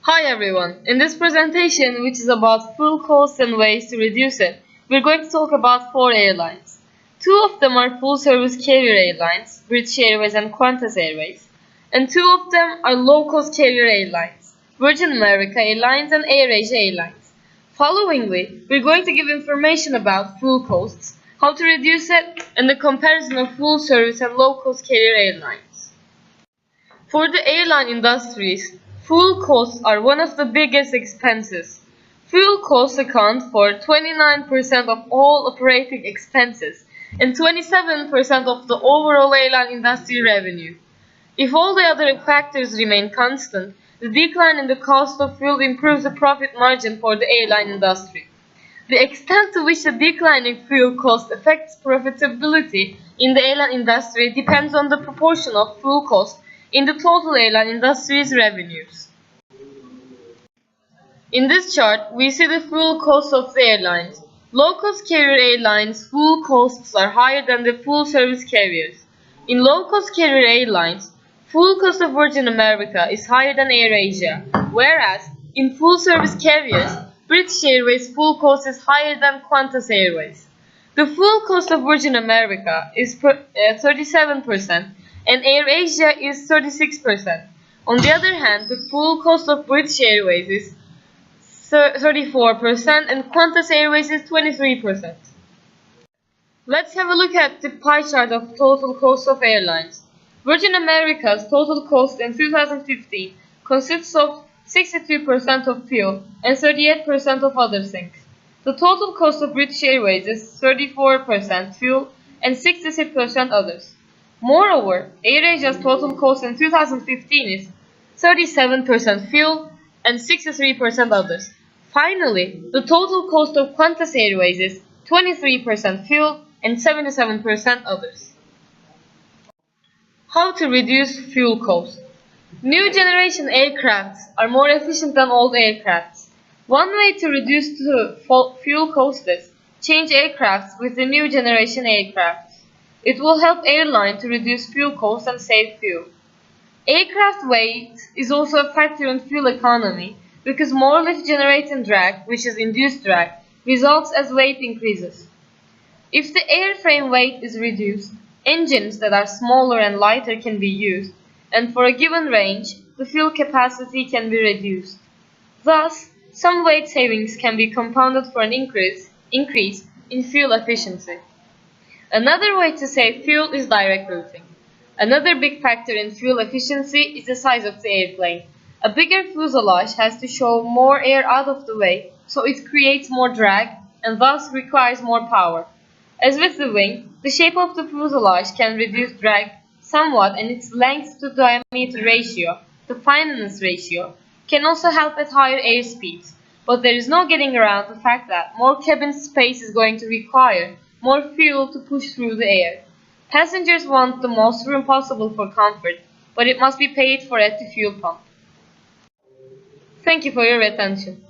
Hi everyone, in this presentation which is about fuel costs and ways to reduce it, we're going to talk about 4 airlines. 2 of them are full service carrier airlines, British Airways and Qantas Airways, and 2 of them are low cost carrier airlines, Virgin America Airlines and AirAsia Airlines. Followingly, we're going to give information about fuel costs, how to reduce it, and the comparison of full service and low cost carrier airlines. For the airline industries, fuel costs are one of the biggest expenses. Fuel costs account for 29% of all operating expenses and 27% of the overall airline industry revenue. If all the other factors remain constant, the decline in the cost of fuel improves the profit margin for the airline industry. The extent to which the decline in fuel cost affects profitability in the airline industry depends on the proportion of fuel cost in the total airline industry's revenues. In this chart, we see the fuel costs of the airlines. Low-cost carrier airlines' fuel costs are higher than the full-service carriers. In low-cost carrier airlines, fuel cost of Virgin America is higher than AirAsia, whereas in full-service carriers, British Airways' fuel cost is higher than Qantas Airways. The fuel cost of Virgin America is 37% and AirAsia is 36%. On the other hand, the fuel cost of British Airways is 34% and Qantas Airways is 23%. Let's have a look at the pie chart of total cost of airlines. Virgin America's total cost in 2015 consists of 62% of fuel and 38% of other things. The total cost of British Airways is 34% fuel and 66% others. Moreover, AirAsia's total cost in 2015 is 37% fuel and 63% others. Finally, the total cost of Qantas Airways is 23% fuel and 77% others. How to reduce fuel cost? New generation aircrafts are more efficient than old aircrafts. One way to reduce the fuel cost is change aircrafts with the new generation aircrafts. It will help airline to reduce fuel costs and save fuel. Aircraft weight is also a factor in fuel economy because more lift generating drag, which is induced drag, results as weight increases. If the airframe weight is reduced, engines that are smaller and lighter can be used, and for a given range, the fuel capacity can be reduced. Thus, some weight savings can be compounded for an increase in fuel efficiency. Another way to save fuel is direct routing. Another big factor in fuel efficiency is the size of the airplane. A bigger fuselage has to shove more air out of the way, so it creates more drag and thus requires more power. As with the wing, the shape of the fuselage can reduce drag somewhat, and its length to diameter ratio, the fineness ratio, can also help at higher air speeds. But there is no getting around the fact that more cabin space is going to require more fuel to push through the air. Passengers want the most room possible for comfort, but it must be paid for at the fuel pump. Thank you for your attention.